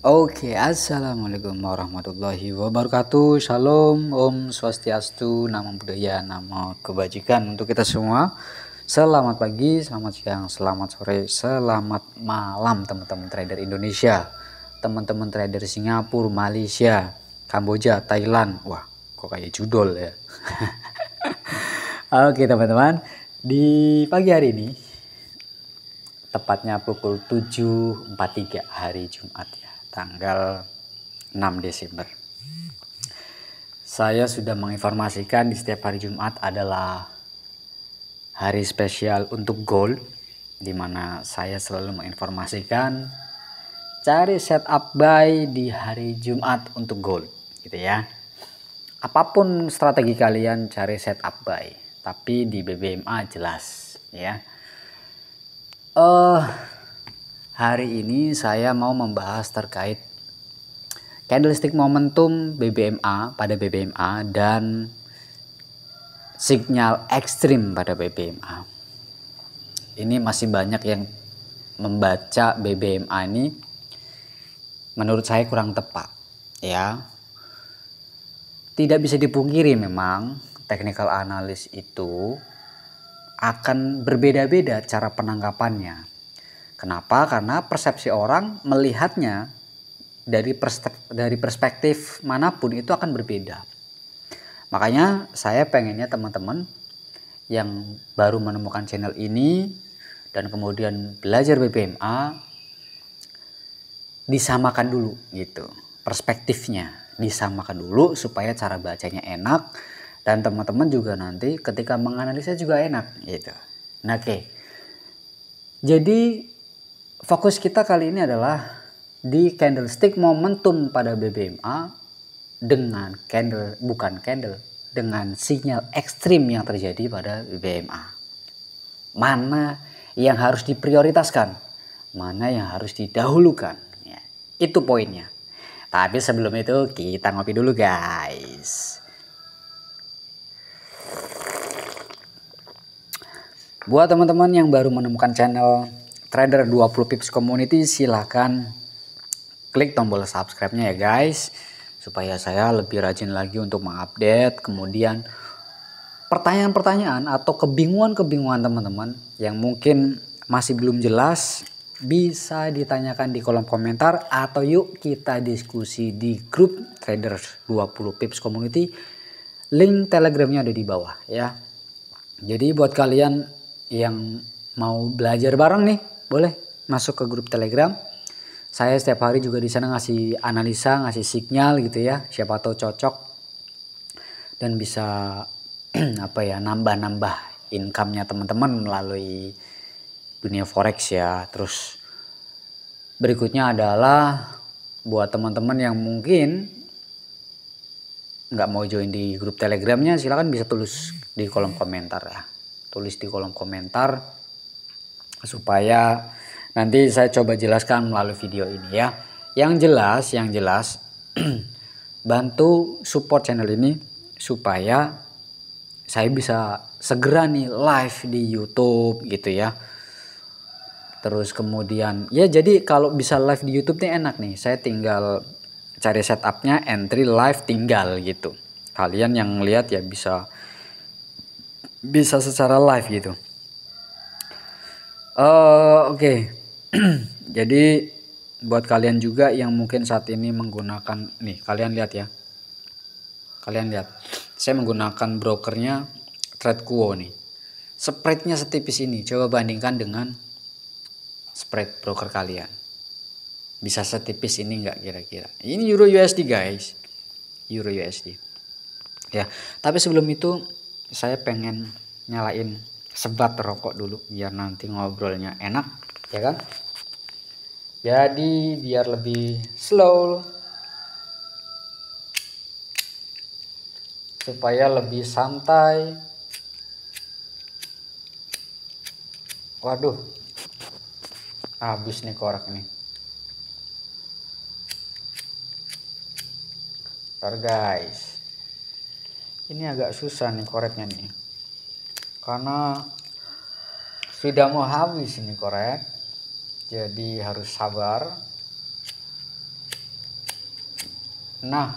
Oke, assalamualaikum warahmatullahi wabarakatuh. Shalom, Om Swastiastu, Namo Buddhaya, Namo Kebajikan untuk kita semua. Selamat pagi, selamat siang, selamat sore, selamat malam teman-teman trader Indonesia, teman-teman trader Singapura, Malaysia, Kamboja, Thailand. Wah, kok kayak judul ya. Oke teman-teman, di pagi hari ini tepatnya pukul 7.43 hari Jumat ya, tanggal 6 Desember. Saya sudah menginformasikan di setiap hari Jumat adalah hari spesial untuk gold, di mana saya selalu menginformasikan cari setup buy di hari Jumat untuk gold gitu ya. Apapun strategi kalian cari setup buy, tapi di BBMA jelas ya. Hari ini saya mau membahas terkait candlestick momentum BBMA pada BBMA dan sinyal ekstrim pada BBMA. Ini masih banyak yang membaca BBMA ini menurut saya kurang tepat ya. Tidak bisa dipungkiri memang technical analysis itu akan berbeda-beda cara penangkapannya. Kenapa? Karena persepsi orang melihatnya dari perspektif manapun itu akan berbeda. Makanya saya pengennya teman-teman yang baru menemukan channel ini dan kemudian belajar BBMA disamakan dulu gitu. Perspektifnya disamakan dulu supaya cara bacanya enak dan teman-teman juga nanti ketika menganalisa juga enak gitu. Nah, oke. Jadi fokus kita kali ini adalah di candlestick momentum pada BBMA dengan dengan sinyal ekstrim yang terjadi pada BBMA. Mana yang harus diprioritaskan, mana yang harus didahulukan. Ya, itu poinnya. Tapi sebelum itu kita ngopi dulu guys. Buat teman-teman yang baru menemukan channel Trader 20 Pips Community, silahkan klik tombol subscribe-nya ya guys, supaya saya lebih rajin lagi untuk mengupdate. Kemudian pertanyaan-pertanyaan atau kebingungan-kebingungan teman-teman yang mungkin masih belum jelas bisa ditanyakan di kolom komentar, atau yuk kita diskusi di grup Trader 20 Pips Community. Link telegramnya ada di bawah ya. Jadi buat kalian yang mau belajar bareng nih, boleh masuk ke grup Telegram. Saya setiap hari juga di sana ngasih analisa, ngasih sinyal gitu ya. Siapa tahu cocok dan bisa nambah-nambah income-nya teman-teman melalui dunia forex ya. Terus berikutnya adalah buat teman-teman yang mungkin nggak mau join di grup Telegramnya, silahkan bisa tulis di kolom komentar ya. Tulis di kolom komentar supaya nanti saya coba jelaskan melalui video ini ya. Yang jelas bantu support channel ini supaya saya bisa segera nih live di YouTube gitu ya. Terus kemudian ya, jadi kalau bisa live di YouTube nih enak nih. Saya tinggal cari setupnya, entry live tinggal gitu. Kalian yang lihat ya bisa secara live gitu. Oke. Jadi buat kalian juga yang mungkin saat ini menggunakan nih, kalian lihat ya. Kalian lihat. Saya menggunakan brokernya TradeQuo nih. Spreadnya setipis ini. Coba bandingkan dengan spread broker kalian. Bisa setipis ini nggak kira-kira? Ini Euro USD guys. Euro USD. Ya, tapi sebelum itu saya pengen nyalain sebat rokok dulu biar nanti ngobrolnya enak, ya kan? Jadi biar lebih slow, supaya lebih santai. Waduh, habis nih korek nih. Ntar guys, ini agak susah nih koreknya nih, karena sudah mau habis ini korek, jadi harus sabar. Nah,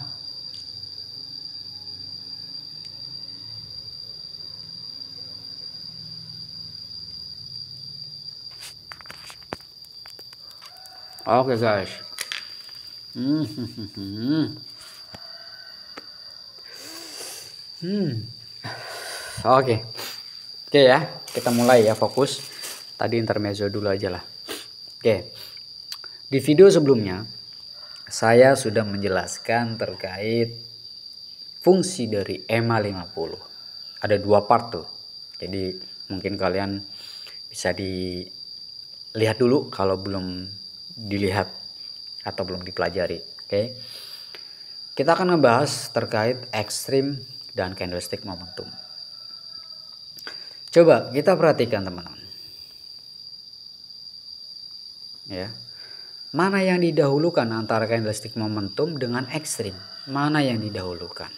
oke guys. Oke. Oke ya, kita mulai ya, fokus. Tadi intermezzo dulu aja lah. Oke. Di video sebelumnya saya sudah menjelaskan terkait fungsi dari EMA 50. Ada 2 part tuh. Jadi mungkin kalian bisa dilihat dulu kalau belum dilihat atau belum dipelajari. Oke. Kita akan ngebahas terkait ekstrim dan candlestick momentum. Coba kita perhatikan teman-teman. Ya. Mana yang didahulukan antara candlestick momentum dengan ekstrim? Mana yang didahulukan?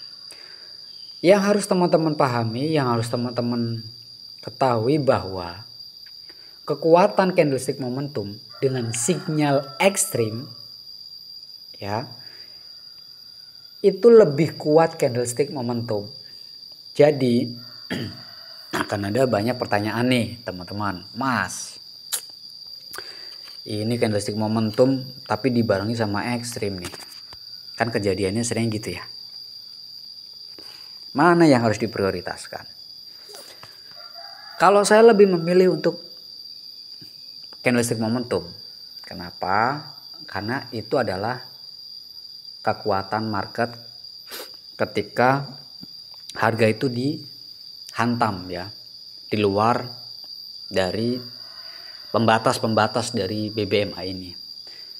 Yang harus teman-teman pahami, yang harus teman-teman ketahui bahwa kekuatan candlestick momentum dengan sinyal ekstrim ya, itu lebih kuat candlestick momentum. Jadi akan ada banyak pertanyaan nih teman-teman. Mas, ini candlestick momentum tapi dibarengi sama ekstrim nih. Kan kejadiannya sering gitu ya. Mana yang harus diprioritaskan? Kalau saya lebih memilih untuk candlestick momentum. Kenapa? Karena itu adalah kekuatan market ketika harga itu dihantam ya, di luar dari pembatas-pembatas dari BBMA ini.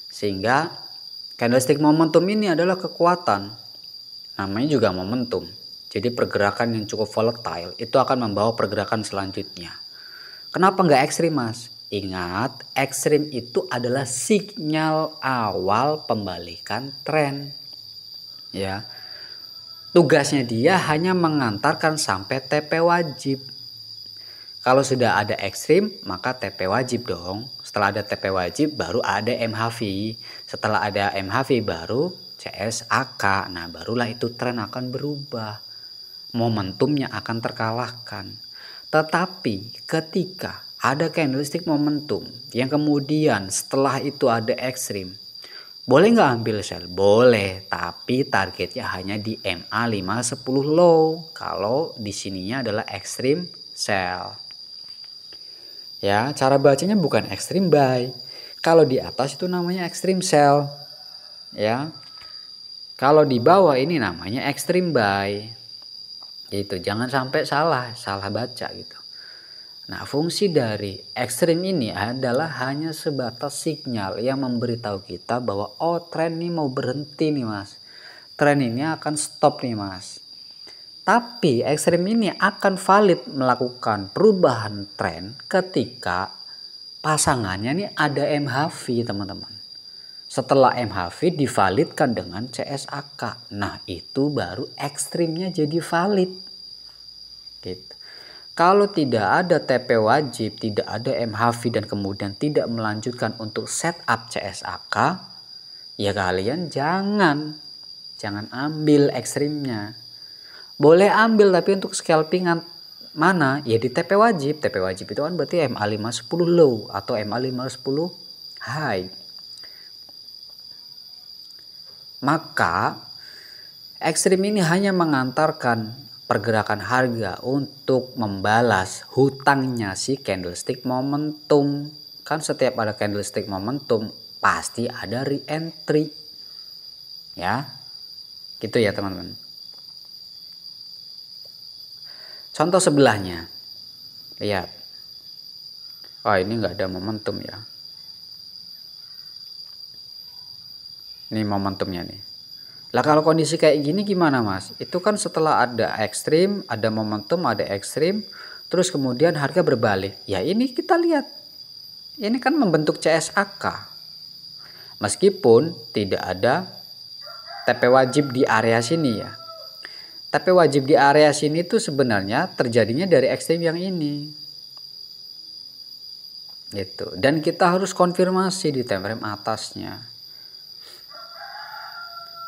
Sehingga candlestick momentum ini adalah kekuatan. Namanya juga momentum. Jadi pergerakan yang cukup volatile itu akan membawa pergerakan selanjutnya. Kenapa nggak ekstrim mas? Ingat, ekstrim itu adalah sinyal awal pembalikan tren. Ya, tugasnya dia hanya mengantarkan sampai TP wajib. Kalau sudah ada ekstrim maka TP wajib dong. Setelah ada TP wajib baru ada MHV. Setelah ada MHV baru CSAK. Nah barulah itu tren akan berubah. Momentumnya akan terkalahkan. Tetapi ketika ada candlestick momentum yang kemudian setelah itu ada ekstrim, boleh nggak ambil sell? Boleh, tapi targetnya hanya di MA 510 low. Kalau di sininya adalah ekstrim sell. Ya, cara bacanya bukan ekstrim buy. Kalau di atas itu namanya ekstrim sell. Ya. Kalau di bawah ini namanya ekstrim buy. Gitu, jangan sampai salah baca gitu. Nah, fungsi dari ekstrim ini adalah hanya sebatas sinyal yang memberitahu kita bahwa oh tren ini mau berhenti nih mas. Tren ini akan stop nih mas. Tapi ekstrim ini akan valid melakukan perubahan tren ketika pasangannya nih ada MHV teman-teman. Setelah MHV divalidkan dengan CSAK. Nah itu baru ekstrimnya jadi valid. Gitu. Kalau tidak ada TP wajib, tidak ada MHV dan kemudian tidak melanjutkan untuk setup CSAK, ya kalian jangan ambil ekstrimnya. Boleh ambil tapi untuk scalpingan mana? Ya di TP wajib. TP wajib itu kan berarti MA 510 low atau MA 510 high. Maka ekstrim ini hanya mengantarkan pergerakan harga untuk membalas hutangnya si candlestick momentum. Kan setiap ada candlestick momentum pasti ada re-entry. Ya. Gitu ya teman-teman. Contoh sebelahnya. Lihat. Oh ini nggak ada momentum ya. Ini momentumnya nih. Lah kalau kondisi kayak gini gimana mas? Itu kan setelah ada ekstrim, ada momentum, ada ekstrim, terus kemudian harga berbalik. Ya ini kita lihat, ini kan membentuk CSAK. Meskipun tidak ada TP wajib di area sini ya. TP wajib di area sini itu sebenarnya terjadinya dari ekstrim yang ini. Gitu. Dan kita harus konfirmasi di time frame atasnya.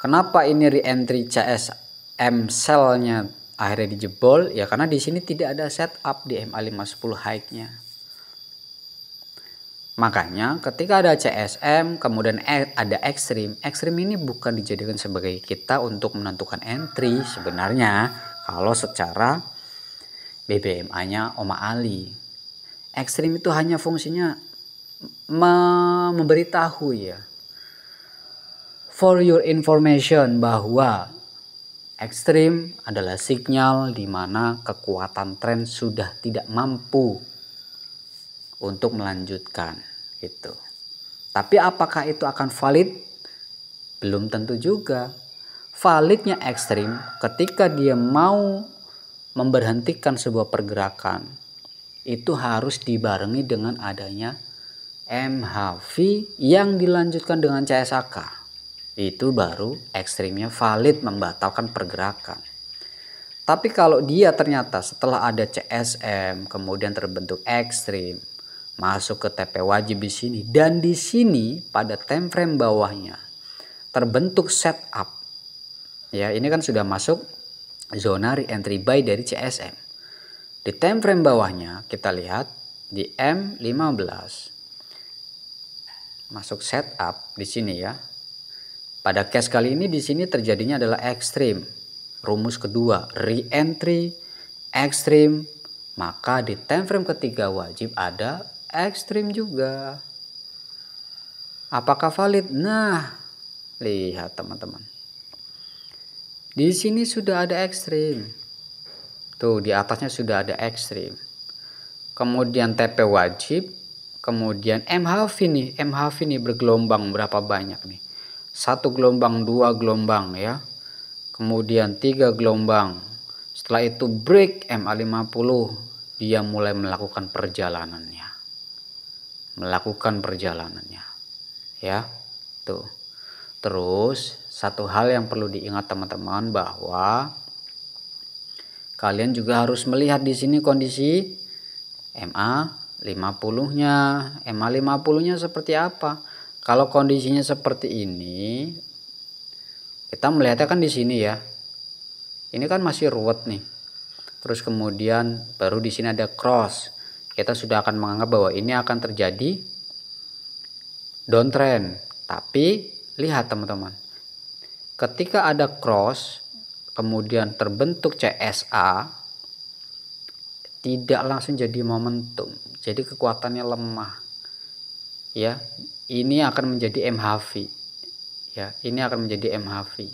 Kenapa ini re-entry CSM cell-nya akhirnya dijebol? Ya karena di sini tidak ada setup di MA510 high-nya. Makanya ketika ada CSM kemudian ada ekstrim ini bukan dijadikan sebagai kita untuk menentukan entry sebenarnya kalau secara BBMA-nya Oma Ali. Ekstrim itu hanya fungsinya memberitahu ya. For your information bahwa ekstrim adalah sinyal di mana kekuatan tren sudah tidak mampu untuk melanjutkan gitu. Tapi apakah itu akan valid? Belum tentu juga. Validnya ekstrim ketika dia mau memberhentikan sebuah pergerakan itu harus dibarengi dengan adanya MHV yang dilanjutkan dengan CSAK. Itu baru ekstrimnya valid membatalkan pergerakan. Tapi kalau dia ternyata setelah ada CSM kemudian terbentuk ekstrim, masuk ke TP wajib di sini, dan di sini pada time frame bawahnya terbentuk setup. Ya, ini kan sudah masuk zona re-entry buy dari CSM. Di time frame bawahnya kita lihat di M15 masuk setup di sini ya. Pada case kali ini di sini terjadinya adalah ekstrim. Rumus kedua, re-entry, ekstrim, maka di time frame ketiga wajib ada ekstrim juga. Apakah valid? Nah, lihat teman-teman. Di sini sudah ada ekstrim. Tuh, di atasnya sudah ada ekstrim. Kemudian TP wajib, kemudian MHV nih bergelombang berapa banyak nih? 1 gelombang, 2 gelombang ya. Kemudian 3 gelombang. Setelah itu break MA50, dia mulai melakukan perjalanannya. Ya. Tuh. Terus satu hal yang perlu diingat teman-teman bahwa kalian juga harus melihat di sini kondisi MA50-nya. MA50-nya seperti apa? Kalau kondisinya seperti ini, kita melihatnya kan di sini ya. Ini kan masih ruwet nih. Terus kemudian baru di sini ada cross. Kita sudah akan menganggap bahwa ini akan terjadi downtrend. Tapi lihat teman-teman. Ketika ada cross, kemudian terbentuk CSA, tidak langsung jadi momentum. Jadi kekuatannya lemah. Ya. Ini akan menjadi MHV. Ya, ini akan menjadi MHV.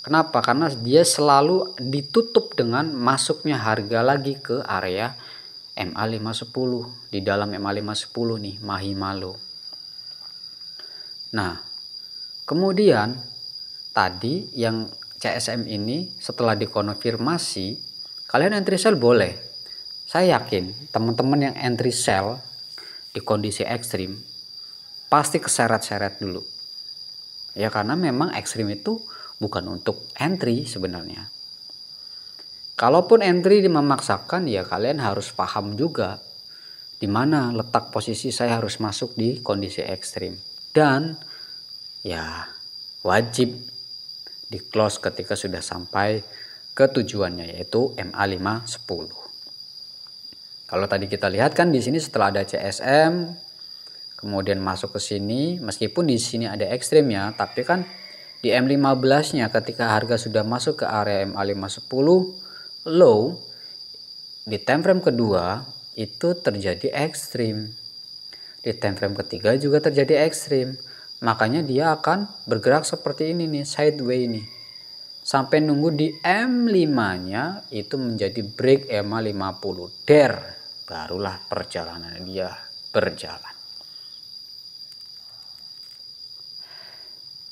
Kenapa? Karena dia selalu ditutup dengan masuknya harga lagi ke area MA510. Di dalam MA510 nih, Mahimalo. Nah, kemudian tadi yang CSM ini setelah dikonfirmasi, kalian entry sell boleh. Saya yakin teman-teman yang entry sell di kondisi ekstrim pasti keseret-seret dulu. Ya karena memang ekstrim itu bukan untuk entry sebenarnya. Kalaupun entry memaksakan ya kalian harus paham juga di mana letak posisi saya harus masuk di kondisi ekstrim. Dan ya wajib di close ketika sudah sampai ke tujuannya yaitu MA510. Kalau tadi kita lihat kan di sini setelah ada CSM kemudian masuk ke sini, meskipun di sini ada ekstrimnya, tapi kan di M15-nya ketika harga sudah masuk ke area MA510 low, di time frame kedua itu terjadi ekstrim. Di time frame ketiga juga terjadi ekstrim. Makanya dia akan bergerak seperti ini nih, sideway nih. Sampai nunggu di M5-nya itu menjadi break MA50. Barulah perjalanan dia berjalan.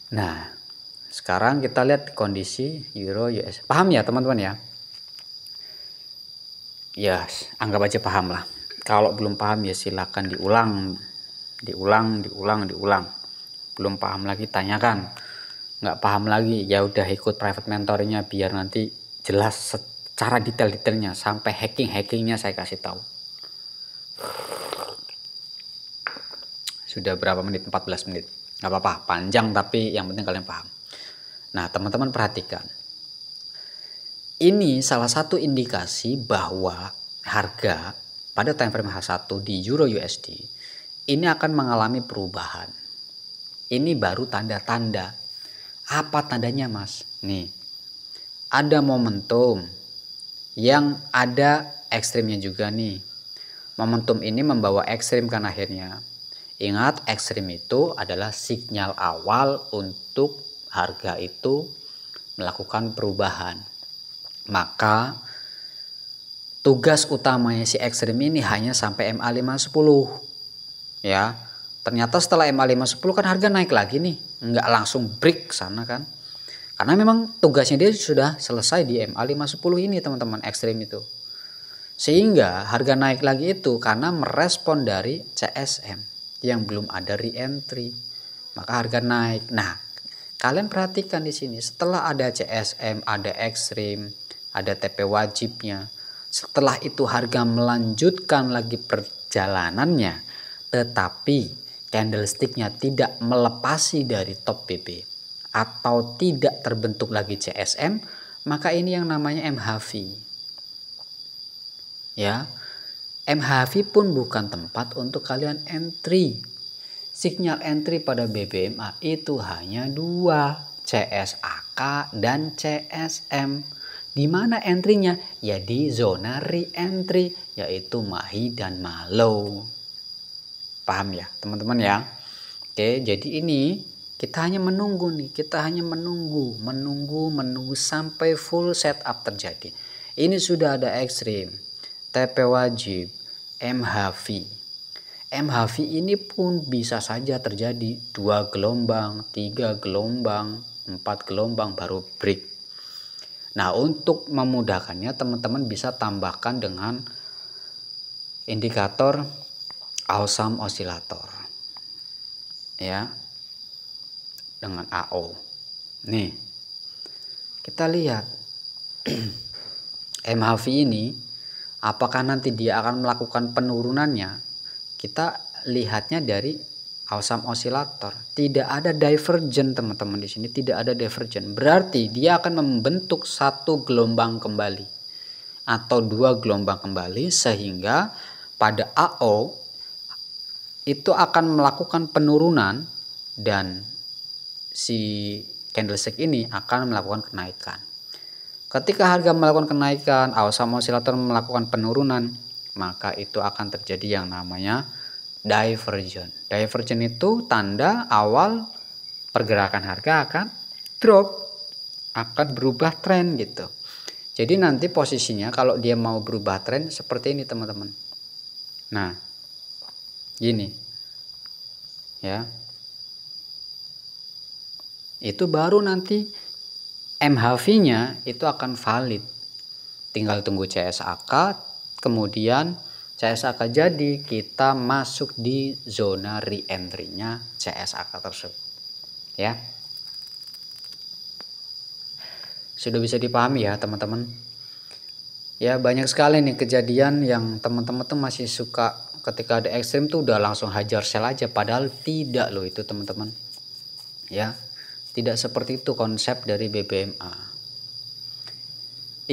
Nah, sekarang kita lihat kondisi Euro US. Paham ya teman-teman ya? Ya, anggap aja paham lah. Kalau belum paham ya silakan diulang. Belum paham lagi tanyakan. Nggak paham lagi ya udah ikut private mentornya biar nanti jelas secara detail-detailnya sampai hacking-hackingnya saya kasih tahu. Sudah berapa menit? 14 menit. Nggak apa-apa, panjang tapi yang penting kalian paham. Nah, teman-teman perhatikan. Ini salah satu indikasi bahwa harga pada time frame H1 di Euro USD ini akan mengalami perubahan. Ini baru tanda-tanda. Apa tandanya, Mas? Nih, ada momentum yang ada ekstrimnya juga nih. Momentum ini membawa ekstrim kan akhirnya. Ingat, ekstrim itu adalah sinyal awal untuk harga itu melakukan perubahan. Maka tugas utamanya si ekstrim ini hanya sampai MA510. Ya. Ternyata setelah MA510 kan harga naik lagi nih. Nggak langsung break sana kan. Karena memang tugasnya dia sudah selesai di MA510 ini teman-teman, ekstrim itu. Sehingga harga naik lagi itu karena merespon dari CSM yang belum ada re-entry. Maka harga naik. Nah, kalian perhatikan di sini, setelah ada CSM, ada ekstrim, ada TP wajibnya. Setelah itu harga melanjutkan lagi perjalanannya, tetapi candlesticknya tidak melepasi dari top BB atau tidak terbentuk lagi CSM, maka ini yang namanya MHV. Ya, MHV pun bukan tempat untuk kalian entry. Sinyal entry pada BBMA itu hanya dua, CSAK dan CSM. Di mana entry-nya? Ya di zona re-entry, yaitu Mahi dan Malo. Paham ya teman-teman ya? Oke, jadi ini kita hanya menunggu nih, kita hanya menunggu sampai full setup terjadi. Ini sudah ada ekstrim, TP wajib, MHV. MHV ini pun bisa saja terjadi 2 gelombang, 3 gelombang, 4 gelombang baru break. Nah, untuk memudahkannya teman-teman bisa tambahkan dengan indikator Awesome Oscillator. Ya. Dengan AO. Nih. Kita lihat MHV ini apakah nanti dia akan melakukan penurunannya? Kita lihatnya dari Awesome Oscillator. Tidak ada divergen teman-teman di sini, tidak ada divergen. Berarti dia akan membentuk satu gelombang kembali atau dua gelombang kembali, sehingga pada AO itu akan melakukan penurunan dan si candlestick ini akan melakukan kenaikan. Ketika harga melakukan kenaikan, Awesome Oscillator melakukan penurunan, maka itu akan terjadi yang namanya divergen. Divergen itu tanda awal pergerakan harga akan drop, akan berubah tren gitu. Jadi nanti posisinya kalau dia mau berubah tren seperti ini teman-teman. Nah, gini ya, itu baru nanti MHV-nya itu akan valid. Tinggal tunggu CSAK, kemudian CSAK jadi kita masuk di zona re-entry-nya CSAK tersebut. Ya. Sudah bisa dipahami ya teman-teman. Ya, banyak sekali nih kejadian yang teman-teman tuh masih suka ketika ada ekstrim tuh udah langsung hajar sell aja, padahal tidak loh itu teman-teman. Ya. Tidak seperti itu konsep dari BBMA.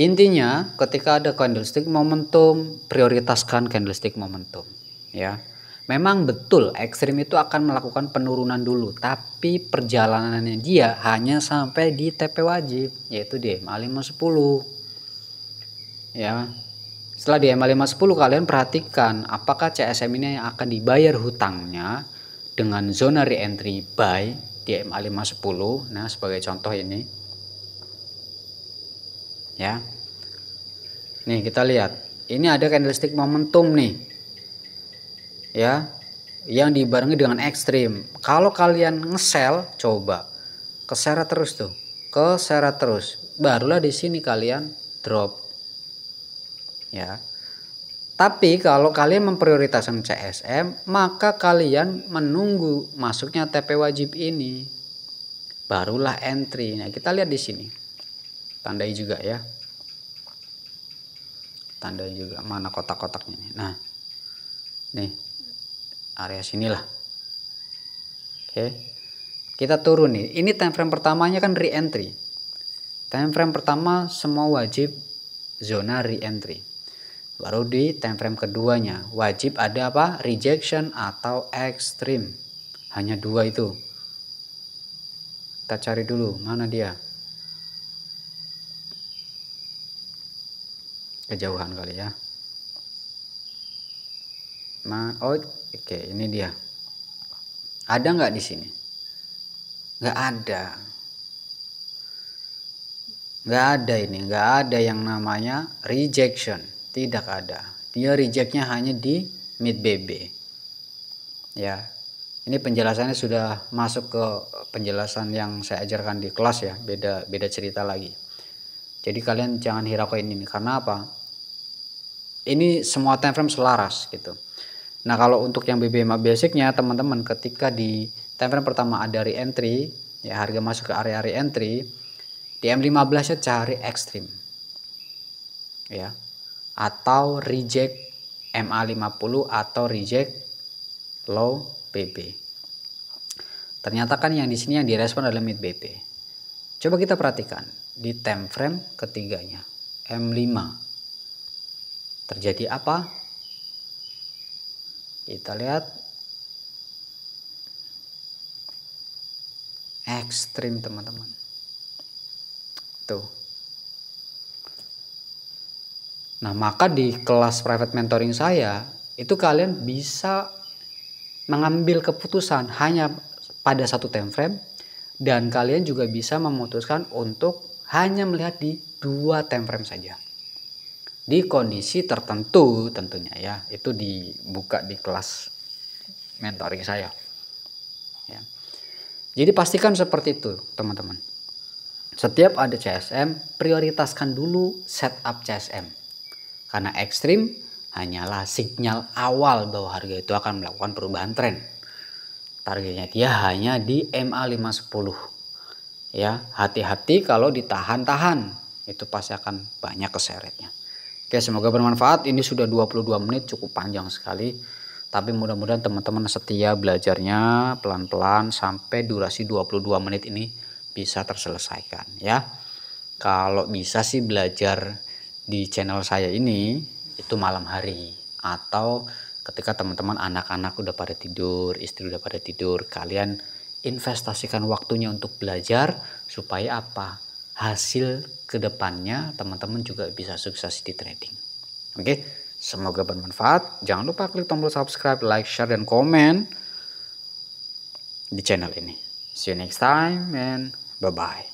Intinya ketika ada candlestick momentum, prioritaskan candlestick momentum. Ya, memang betul ekstrim itu akan melakukan penurunan dulu, tapi perjalanannya dia hanya sampai di TP wajib, yaitu di MA510. Ya, setelah di MA510 kalian perhatikan apakah CSM ini yang akan dibayar hutangnya dengan zona re-entry buy di MA510. Nah, sebagai contoh ini ya, nih kita lihat ini ada candlestick momentum nih ya, yang dibarengi dengan ekstrim. Kalau kalian nge-sell, coba keseret terus tuh, keseret terus, barulah di sini kalian drop ya. Tapi kalau kalian memprioritaskan CSM, maka kalian menunggu masuknya TP wajib ini, barulah entry. Nah, kita lihat di sini. Tandai juga ya. Tandai juga mana kotak-kotaknya nih. Nah. Nih. Area sinilah. Oke. Kita turun nih. Ini time frame pertamanya kan re-entry. Time frame pertama semua wajib zona re-entry. Baru di time frame keduanya wajib ada apa? Rejection atau extreme. Hanya dua itu. Kita cari dulu mana dia. Kejauhan kali ya. Oke, ini dia. Ada nggak di sini? Nggak ada. Nggak ada ini. Nggak ada yang namanya rejection. Tidak ada. Dia rejectnya hanya di mid BB. Ya. Ini penjelasannya sudah masuk ke penjelasan yang saya ajarkan di kelas ya. Beda cerita lagi. Jadi kalian jangan hiraukan ini. Karena apa? Ini semua time frame selaras gitu. Nah kalau untuk yang BBMA basicnya teman-teman, ketika di time frame pertama ada re-entry, ya harga masuk ke area re-entry, di M15 nya cari ekstrim, ya, atau reject MA50 atau reject low BB. Ternyata kan yang di sini yang direspon adalah mid BB. Coba kita perhatikan di time frame ketiganya M5 terjadi apa? Kita lihat ekstrim teman-teman. Tuh. Nah, maka di kelas private mentoring saya itu kalian bisa mengambil keputusan hanya pada satu time frame, dan kalian juga bisa memutuskan untuk hanya melihat di 2 time frame saja. Di kondisi tertentu tentunya ya, itu dibuka di kelas mentoring saya ya. Jadi pastikan seperti itu teman-teman. Setiap ada CSM, prioritaskan dulu setup CSM, karena ekstrim hanyalah sinyal awal bahwa harga itu akan melakukan perubahan tren. Targetnya dia hanya di MA510 ya. Hati-hati kalau ditahan-tahan, itu pasti akan banyak keseretnya. Oke, semoga bermanfaat. Ini sudah 22 menit, cukup panjang sekali. Tapi mudah-mudahan teman-teman setia belajarnya pelan-pelan sampai durasi 22 menit ini bisa terselesaikan ya. Kalau bisa sih belajar di channel saya ini itu malam hari, atau ketika teman-teman anak-anak udah pada tidur, istri udah pada tidur, kalian investasikan waktunya untuk belajar supaya apa? Hasil kedepannya teman-teman juga bisa sukses di trading. Oke, semoga bermanfaat. Jangan lupa klik tombol subscribe, like, share, dan komen di channel ini. See you next time and bye-bye.